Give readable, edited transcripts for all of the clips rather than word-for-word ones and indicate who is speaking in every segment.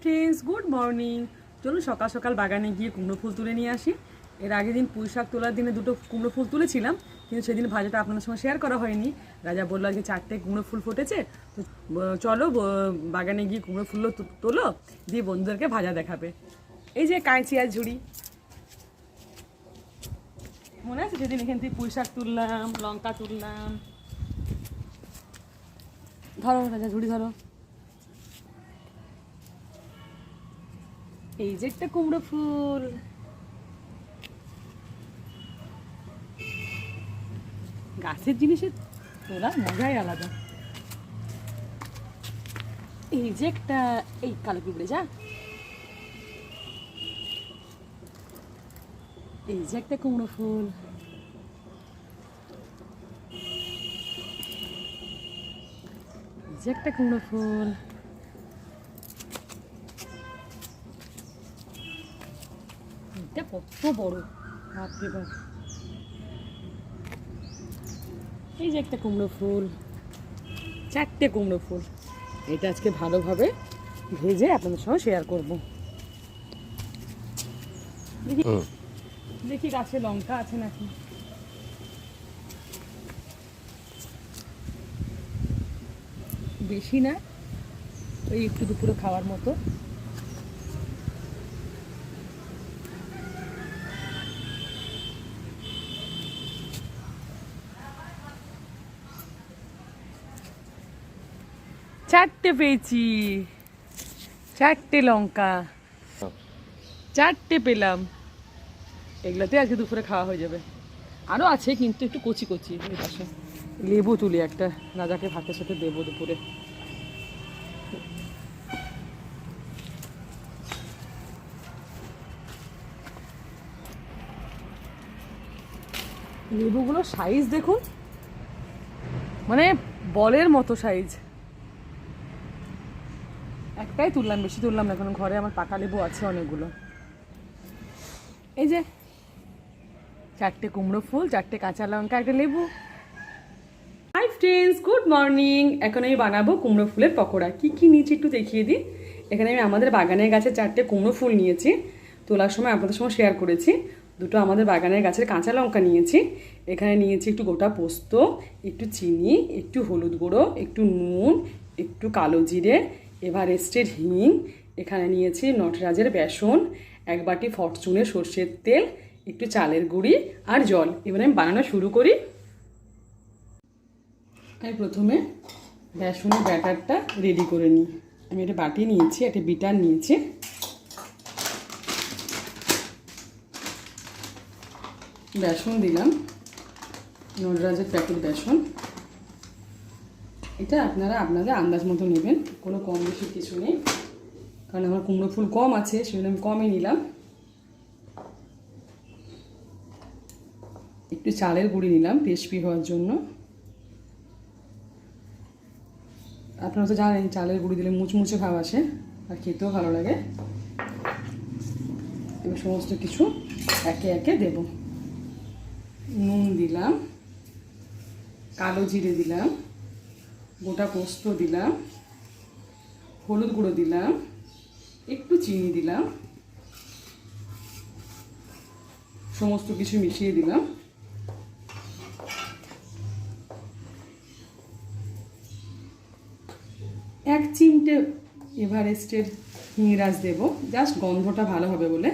Speaker 1: Friends, good morning. চলুন সকাল সকাল বাগানে গিয়ে কুমড়ো ফুল তুলে নিয়ে আসি। এর আগের দিন পুঁই শাক তোলার দিনে দুটো কুমড়ো ফুল তুলেছিলাম, কিন্তু সেদিন ভাজাটা আপনাদের সঙ্গে শেয়ার করা হয়নি। রাজা বললো আজকে 4টে কুমড়ো ফুল ফুটেছে, তো চলো বাগানে গিয়ে কুমড়ো ফুলও তোলো, দিয়ে বন্ধুদেরকে ভাজা দেখাবে। এই যে কাঁচি আর ঝুড়ি, মনে আছে সেদিন এখান থেকে পুঁই শাক তুললাম, লঙ্কা তুললাম। ধরো রাজা, ঝুড়ি ধরো। এই যে একটা কুমড়ো ফুল, গাছের জিনিসের তোলা মজাই আলাদা। এই যে একটা, এই কালো পিঁপড়ে যা, এই যে একটা কুমড়ো ফুল, এই যে একটা কুমড়ো ফুল, এটা কত বড়, বাপরে বাপ। এই যে একটা কুমড়ো ফুল, 4টে কুমড়ো ফুল। এটা আজকে ভালোভাবে ভেজে আপনাদের সঙ্গে শেয়ার করবো। দেখি গাছে লঙ্কা আছে নাকি। বেশি না, ওই একটু দুপুরে খাওয়ার মতো। চারটে পেয়েছি, 4টে লঙ্কা, 4টে পেলাম। এগুলোতে আজকে দুপুরে খাওয়া হয়ে যাবে। আরও আছে কিন্তু একটু কচি কচি। এই পাশে লেবু তুলি একটা, রাজাকে ভাতের সাথে দেবো দুপুরে। লেবুগুলোর সাইজ দেখুন, মানে বলের মতো সাইজ। একটাই তুললাম, বেশি তুললাম না, এখন ঘরে আমার পাকা লেবু আছে অনেকগুলো। এই যে 4টে কুমড়ো ফুল, 4টে কাঁচা লঙ্কা, একটা লেবু। Hi friends, good morning. এখন আমি বানাবো কুমড়ো ফুলের পকোড়া। কি কি নিয়েছি একটু দেখিয়ে দিই। এখানে আমি আমাদের বাগানের গাছে 4টে কুমড়ো ফুল নিয়েছি, তোলার সময় আপনাদের সঙ্গে শেয়ার করেছি। দুটো আমাদের বাগানের গাছের কাঁচা লঙ্কা নিয়েছি। এখানে নিয়েছি একটু গোটা পোস্ত, একটু চিনি, একটু হলুদ গুঁড়ো, একটু নুন, একটু কালো জিরে, এভারেস্টের হিং। এখানে নিয়েছি নটরাজের বেসন, 1 বাটি ফরচুনের সর্ষের তেল, একটু চালের গুঁড়ি আর জল। এবার আমি বানানো শুরু করি। আমি প্রথমে বেসনের ব্যাটারটা রেডি করে নিই। আমি একটা বাটি নিয়েছি, একটা বিটার নিয়েছি। বেসন দিলাম, নটরাজের প্যাকেট বেসন। এটা আপনারা আপনাদের আন্দাজ মতো নেবেন, কোনো কম বেশি কিছু নেই, কারণ আমার কুমড়ো ফুল কম আছে, সেজন্য আমি কমই নিলাম। একটু চালের গুঁড়ি নিলাম ক্রিস্পি হওয়ার জন্য। আপনারা তো জানেন চালের গুঁড়ি দিলে মুচমুচে ভাব আসে আর খেতেও ভালো লাগে। এবার সমস্ত কিছু একে একে দেব। নুন দিলাম, কালো জিরে দিলাম, গোটা পোস্ত দিলাম, হলুদ গুঁড়ো দিলাম, একটু চিনি দিলাম, সমস্ত কিছু মিশিয়ে দিলাম। এক চিমটে এভারেস্টের হিংরাজ দেব, জাস্ট গন্ধটা ভালো হবে বলে।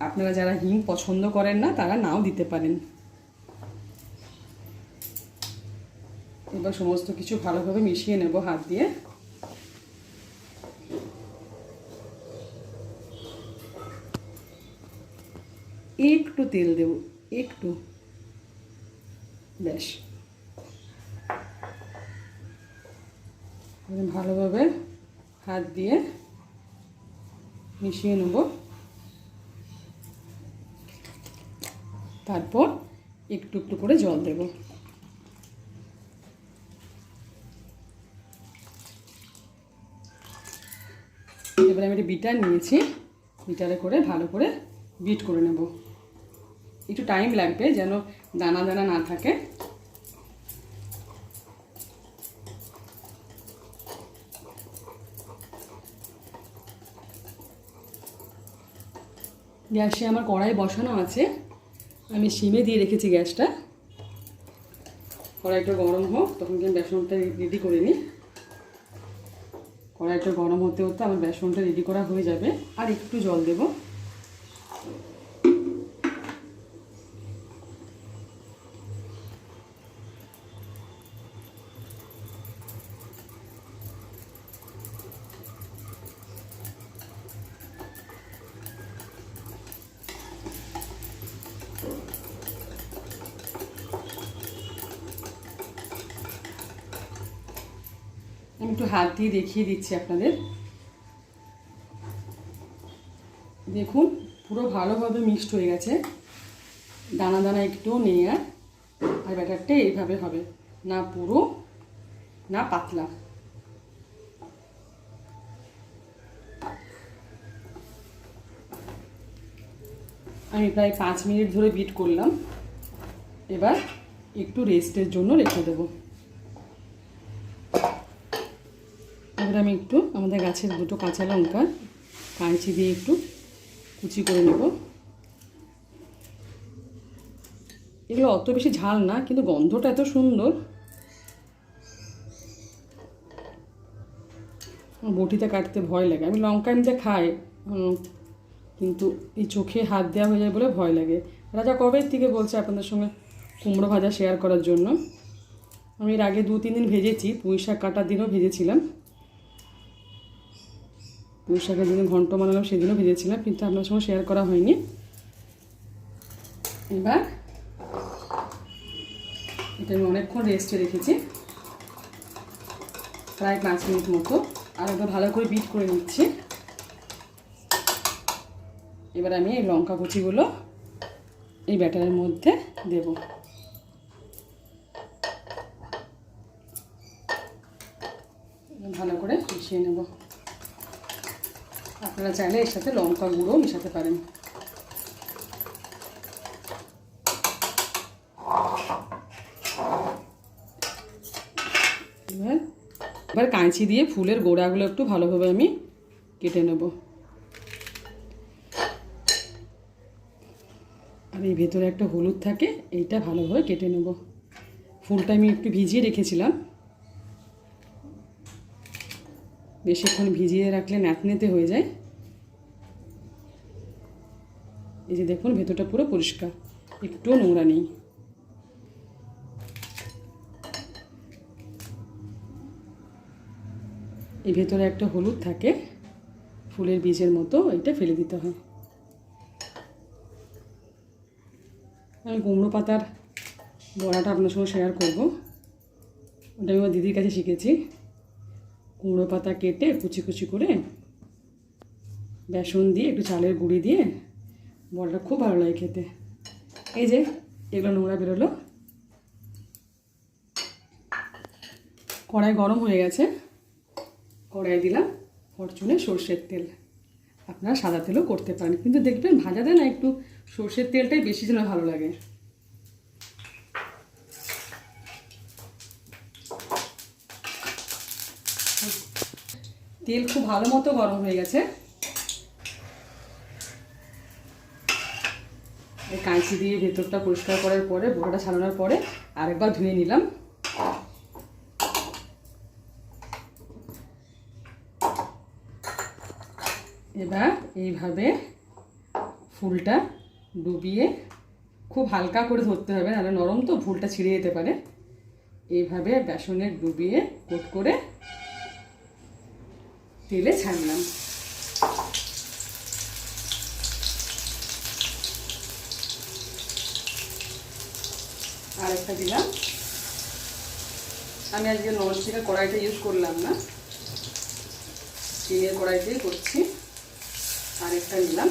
Speaker 1: আপনারা যারা হিং পছন্দ করেন না তারা নাও দিতে পারেন। এবার সমস্ত কিছু ভালোভাবে মিশিয়ে নেব হাত দিয়ে। একটু তেল দেব, একটু, বেশ। ভালোভাবে হাত দিয়ে মিশিয়ে নেব। তারপর একটু একটু করে জল দেব। এবারে আমি একটা বিটার নিয়েছি, বিটারে করে ভালো করে বিট করে নেব। একটু টাইম লাগবে যেন দানা দানা না থাকে। গ্যাসে আমার কড়াই বসানো আছে, আমি সিমে দিয়ে রেখেছি গ্যাসটা। কড়াইটা গরম হোক, তখন আমি বেসনটা রেডি করে নিই। কড়াইটা গরম হতে হতে আমার বেসনটা রেডি করা হয়ে যাবে। আর একটু জল দেব। আমি একটু হাত দিয়ে দেখিয়ে দিচ্ছি আপনাদের। দেখুন পুরো ভালোভাবে মিক্সড হয়ে গেছে, দানা দানা একটুও নেই। আর ব্যাটারটা এইভাবে হবে, না পুরো না পাতলা। আমি প্রায় 5 মিনিট ধরে বিট করলাম। এবার একটু রেস্টের জন্য রেখে দেব। এবার আমি একটু আমাদের গাছের 2টো কাঁচা লঙ্কা কাঁচি দিয়ে একটু কুচি করে নেব। এগুলো অত বেশি ঝাল না, কিন্তু গন্ধটা এত সুন্দর। বটিতে কাটতে ভয় লাগে। আমি লঙ্কা এমনিতে খাই, কিন্তু এই চোখে হাত দেওয়া হয়ে যায় বলে ভয় লাগে। রাজা কবে থেকে বলছে আপনাদের সঙ্গে কুমড়ো ভাজা শেয়ার করার জন্য। আমি এর আগে 2-3 দিন ভেজেছি, পুঁই শাক কাটার দিনও ভেজেছিলাম। পুঁই শাকের দিনে ঘন্ট বানালাম, সেদিনও ভেজেছিলাম, কিন্তু আপনার সঙ্গে শেয়ার করা হয়নি। এবার এটা আমি অনেকক্ষণ রেস্টে রেখেছি, প্রায় 5 মিনিট মতো। আর একবার ভালো করে বিট করে নিচ্ছি। এবার আমি এই লঙ্কা কুচিগুলো এই ব্যাটারের মধ্যে দেব। ভালো করে মিশিয়ে নেব। আপনারা চাইলে এর সাথে লঙ্কা গুঁড়ো মেশাতে পারেন। এবার কাঁচি দিয়ে ফুলের গোড়াগুলো একটু ভালোভাবে আমি কেটে নেব। আর এই ভেতরে একটা হলুদ থাকে, এইটা ভালোভাবে কেটে নেব। ফুলটা আমি একটু ভিজিয়ে রেখেছিলাম, বেশিক্ষণ ভিজিয়ে রাখলে ন্যাতনেতে হয়ে যায়। এই যে দেখুন ভেতরটা পুরো পরিষ্কার, একটুও নোংরা নেই। এই ভেতরে একটা হলুদ থাকে, ফুলের বীজের মতো, এটা ফেলে দিতে হয়। আমি কুমড়ো পাতার বড়াটা আপনার সঙ্গে শেয়ার করব। ওটা আমি আমার দিদির কাছে শিখেছি। কুমড়ো পাতা কেটে কুচি কুচি করে বেসন দিয়ে একটু চালের গুঁড়ি দিয়ে বড়াটা খুব ভালো লাগে খেতে। এই যে এগুলো নোংরা বেরোলো। কড়াই গরম হয়ে গেছে, কড়াই দিলাম ফরচুনের সর্ষের তেল। আপনারা সাদা তেলও করতে পারেন, কিন্তু দেখবেন ভাজাতে না একটু সর্ষের তেলটাই বেশি যেন ভালো লাগে। তেল খুব ভালো মতো গরম হয়ে গেছে। এই কাঁচি দিয়ে ভেতরটা পরিষ্কার করার পরে, বড়াটা ছাড়ানোর পরে আরেকবার ধুয়ে নিলাম। এবার এইভাবে ফুলটা ডুবিয়ে খুব হালকা করে ধরতে হবে, নাহলে নরম তো ফুলটা ছিঁড়ে যেতে পারে। এইভাবে বেসনে ডুবিয়ে কোট করে তেলে ছাড়লাম। আরেকটা দিলাম। আমি আজকে ননস্টিকের কড়াইটা ইউজ করলাম না, স্টিলের কড়াইতেই করছি। আরেকটা নিলাম।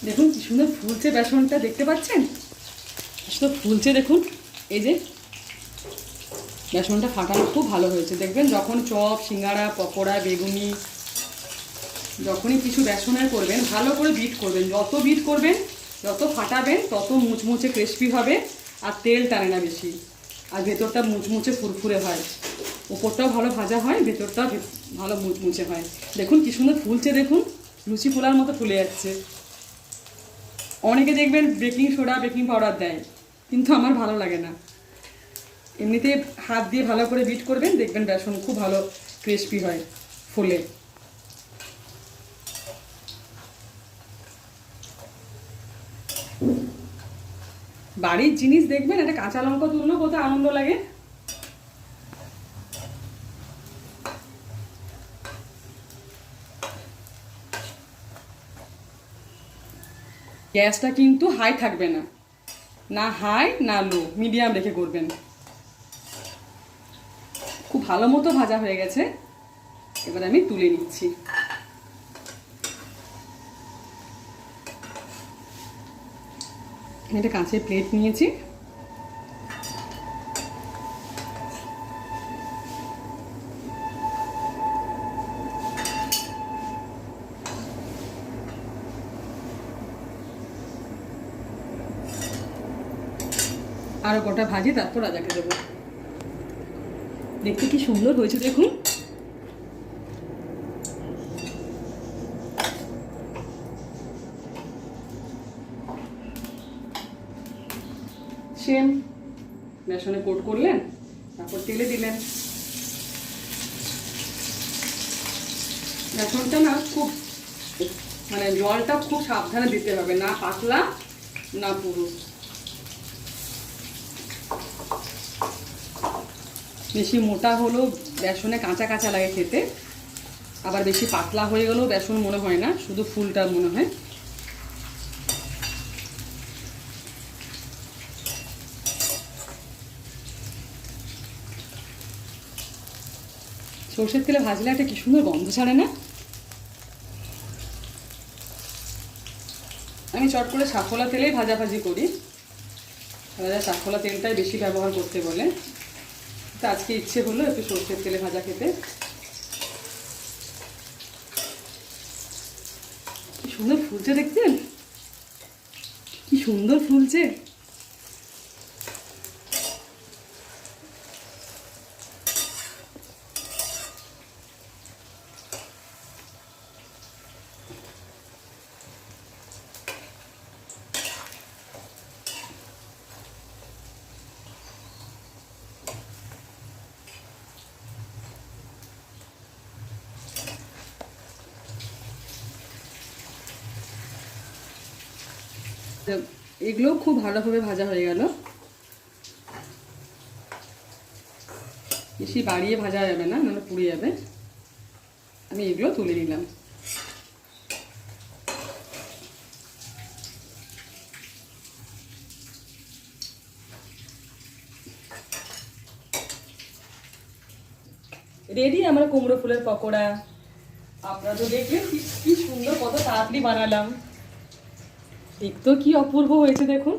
Speaker 1: দেখুন কি সুন্দর ফুলছে বেসনটা, দেখতে পাচ্ছেন কি সুন্দর ফুলছে। দেখুন এই যে বেসনটা ফাটানো খুব ভালো হয়েছে। দেখবেন যখন চপ, সিঙ্গাড়া, পকোড়া, বেগুনি, যখনই কিছু বেসনের করবেন ভালো করে বিট করবেন। যত বিট করবেন, যত ফাটাবেন, তত মুচমুচে ক্রিস্পি হবে, আর তেল টানে না বেশি, আর ভেতরটা মুচমুচে ফুরফুরে হয়। ওপরটাও ভালো ভাজা হয়, ভেতরটাও ভালো মুচমুচে হয়। দেখুন কি সুন্দর ফুলছে, দেখুন লুচি ফোলার মতো ফুলে যাচ্ছে। অনেকে দেখবেন বেকিং সোডা বেকিং পাউডার দেয়, কিন্তু আমার ভালো লাগে না। এমনিতে হাত দিয়ে ভালো করে বিট করবেন, দেখবেন বেসন খুব ভালো ক্রিস্পি হয়, ফুলে। বাড়ির জিনিস দেখবেন, একটা কাঁচা লঙ্কা তুললেও কত আনন্দ লাগে। গ্যাসটা কিন্তু হাই থাকবে না, না হাই না লো, মিডিয়াম রেখে করবেন। খুব ভালো মতো ভাজা হয়ে গেছে, এবার আমি তুলে নিচ্ছি। একটা কাঁচের প্লেট নিয়েছি, আরো গোটা ভাজি, তারপর রাজাকে দেবো। দেখতে কি সুন্দর হয়েছে দেখুন। সেম বেসনে কোট করলেন, তারপর তেলে দিলেন। বেসনটা না খুব মানে জলটা খুব সাবধানে দিতে হবে, না পাতলা না পুরো। বেশি মোটা হলেও বেসনে কাঁচা কাঁচা লাগে খেতে, আবার বেশি পাতলা হয়ে গেলেও বেসন মনে হয় না, শুধু ফুলটা মনে হয়। সর্ষের তেলে ভাজলে একটা কি সুন্দর গন্ধ ছাড়ে না? আমি চট করে সাফলা তেলেই ভাজাভাজি করি, সাফলা তেলটাই বেশি ব্যবহার করতে বলে। তো আজকে ইচ্ছে হলো একটু সর্ষের তেলে ভাজা খেতে। কি সুন্দর ফুলছে দেখছেন, কি সুন্দর ফুলছে। এগুলো খুব ভালোভাবে ভাজা হয়ে গেল, বেশি বাড়িয়ে ভাজা যাবে না, নাহলে পুড়ে যাবে। আমি এগুলো তুলে নিলাম। রেডি আমার কুমড়ো ফুলের পকোড়া। আপনারা তো দেখলেন কি সুন্দর, কত তাড়াতাড়ি বানালাম। দেখতেও কি অপূর্ব হয়েছে দেখুন।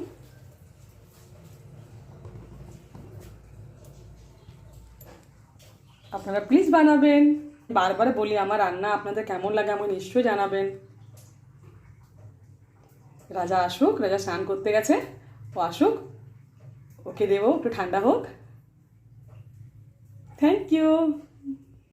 Speaker 1: আপনারা প্লিজ বানাবেন। বারবার বলি আমার রান্না আপনাদের কেমন লাগে আমাকে নিশ্চয়ই জানাবেন। রাজা আসুক, রাজা স্নান করতে গেছে, ও আসুক, ওকে দেবো একটু ঠান্ডা হোক। Thank you.